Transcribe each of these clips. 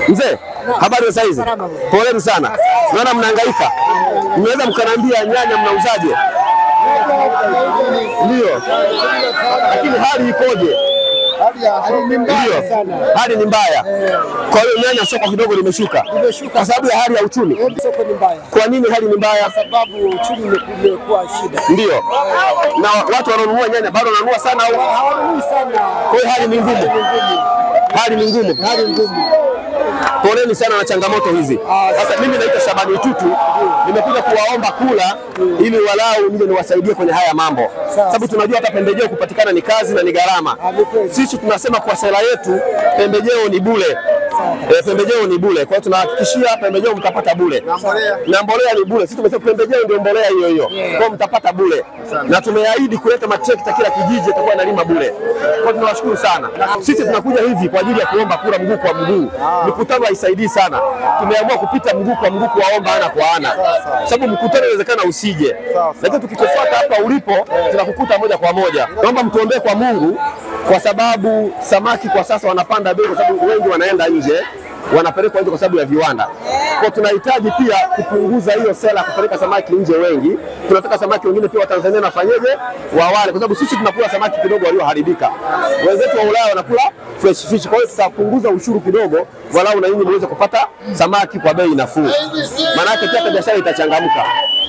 Mzee, habari za saizi? Poleni sana. Naona mnahangaika. Mnaweza mkaniambia nyanya mnauzaje? Ndio. Lakini hali ikoje? Hali ni mbaya. Kwa hiyo nyanya soko kidogo limeshuka. Kwa sababu ya hali ya uchumi. Soko ni mbaya. Kwa nini hali ni mbaya? Kwa sababu uchumi umekuwa shida. Ndio. Na watu wananunua nyanya bado wananunua sana au hawanunui sana? Kwa hiyo hali ni ngumu. Hali ni ngumu. Hali ngumu. Poleni sana na changamoto hizi. Sasa mimi naitwa Shabani Tutu, nimekuja kuwaomba kula ili walau nije niwasaidie kwenye haya mambo. Sababu tunajua hata pembejeo kupatikana ni kazi na ni gharama. Sisi tunasema kwa sera yetu pembejeo ni bure. Pembejeo ni bure. Kwa hiyo tunahakikishia pembejeo mtapata bure. Na mbolea ni bure. Sisi tumesema pembejeo ndio mbolea hiyo hiyo. Kwa hiyo mtapata bure. Na tumeahidi kuleta matrekta kila kijiji atakuwa analima bure. Kwa hiyo tunawashukuru sana. Sisi tunakuja hivi kwa ajili ya kuomba kura mguu kwa mguu. Mikutano haisaidii sana. Tumeamua kupita mguu kwa mguu kuwaomba ana kwa ana. Sababu mkutano inawezekana usije. Lakini tukikufuata hapa ulipo tunakukuta moja kwa moja. Naomba mtuombee kwa Mungu kwa sababu samaki kwa sasa wanapanda bei kwa sababu wengi wanaenda nje, wanapelekwa nje kwa sababu ya viwanda. Kwa tunahitaji pia kupunguza hiyo sera kupeleka samaki nje wengi. Tunataka samaki wengine pia wa Tanzania nafanyeje? Wawale kwa sababu sisi tunakula samaki kidogo walioharibika. Wenzetu wa Ulaya wanakula fresh fish. Kwa hiyo tutapunguza ushuru kidogo walau na nyinyi muweze kupata samaki kwa bei nafuu. Maana yake pia biashara itachangamka.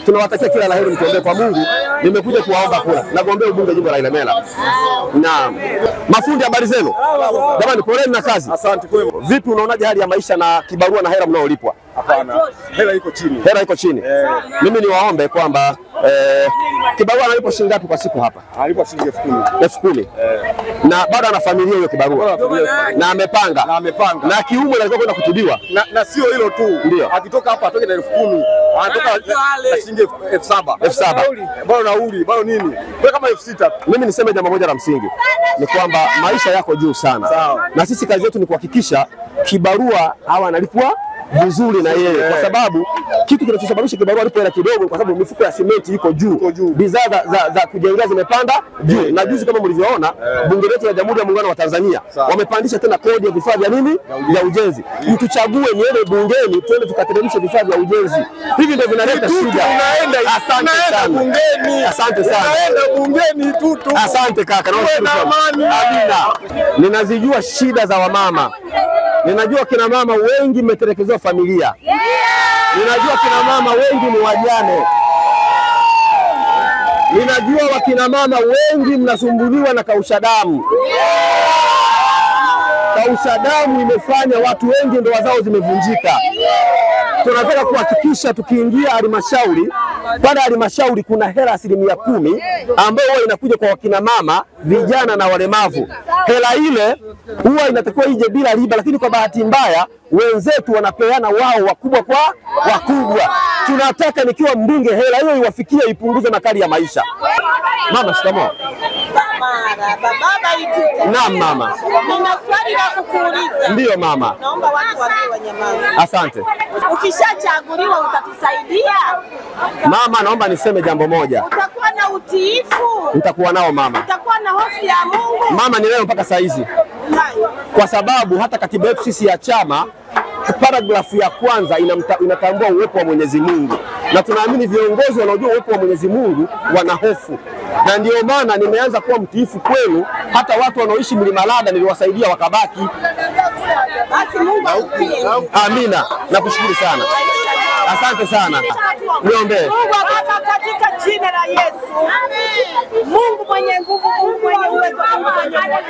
Tunawatakia kila laheri, mtuombee kwa Mungu. Nimekuja kuwaomba kula. Nagombea ubunge jimbo la Ilemela. Na mafundi, habari zenu? Jamani, poleni na kazi. Asante kwema. Vipi unaonaje hali ya maisha na kibarua na hela mnaolipwa? Hapana. Hela iko chini. Hela iko chini. Mimi niwaombe kwamba kibarua analipo shilingi ngapi kwa siku hapa? Analipo shilingi 10,000. 10,000. Na bado ana familia hiyo kibarua. Na amepanga. Na kiume alikuwa kwenda kutibiwa. Na sio hilo tu. Ndio. Akitoka hapa atoke na 10,000. Anatoka na shilingi 7,000. 7,000. Bado nauli, bado nini? Kwa kama 6,000. Mimi niseme jambo moja la msingi. Ni kwamba maisha yako juu sana. Na sisi kazi yetu ni kuhakikisha kibarua hawa analipwa vizuri na yeye, kwa sababu kitu kinachosababisha kibarua alipo hela kidogo kwa sababu mifuko ya simenti iko juu. Bidhaa za kujengea zimepanda juu. Na juzi kama mlivyoona bunge letu la Jamhuri ya Muungano wa Tanzania wamepandisha tena kodi ya vifaa vya nini? Ya ujenzi. Mtuchague niende bungeni twende tukateremshe vifaa vya ujenzi. Hivi ndio vinaleta shida. Asante sana bungeni. Asante sana. Naenda bungeni Tutu. Asante kaka. Amina. Ninazijua shida za wamama. Ninajua kina mama wengi mmetelekezewa familia. Ninajua kina mama wengi ni wajane. Ninajua wakina mama wengi mnasumbuliwa na kausha damu. Kausha damu imefanya watu wengi ndoa zao zimevunjika. Tunataka kuhakikisha tukiingia halmashauri, pale halmashauri kuna hela 10% ambayo huwa inakuja kwa wakina mama, vijana na walemavu. Hela ile huwa inatakiwa ije bila riba, lakini kwa bahati mbaya wenzetu wanapeana wao wakubwa kwa wakubwa. Tunataka nikiwa mbunge hela hiyo iwafikie, ipunguze makali ya maisha. Mama, shikamoo. Baba Itutu. Naam mama. Nina swali la kukuuliza. Ndio mama. Naomba watu wawe wanyamaza. Asante. Ukishachaguliwa utatusaidia? Mama, naomba niseme jambo moja. Utakuwa na utiifu? Nitakuwa nao mama. Utakuwa na hofu ya Mungu? Mama, ni leo mpaka saa hizi. Kwa sababu hata katiba yetu sisi ya chama paragrafu ya kwanza inatambua uwepo wa Mwenyezi Mungu. Na tunaamini viongozi wanaojua uwepo wa Mwenyezi Mungu wana hofu. Na ndio maana nimeanza kuwa mtiifu kwenu, hata watu wanaoishi Mlima Lada niliwasaidia wakabaki. Basi Mungu akutie. Amina. Nakushukuru sana. Asante sana. Niombe. Mungu Baba, katika jina la Yesu. Mungu mwenye nguvu, Mungu mwenye uwezo, Mungu mwenye upendo.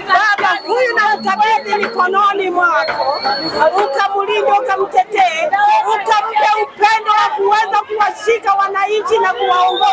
Baba, huyu na mkabidhi mikononi mwako. Ukamlinde, ukamtetee, ukampe upendo wa kuweza kuwashika wananchi na kuwaongoza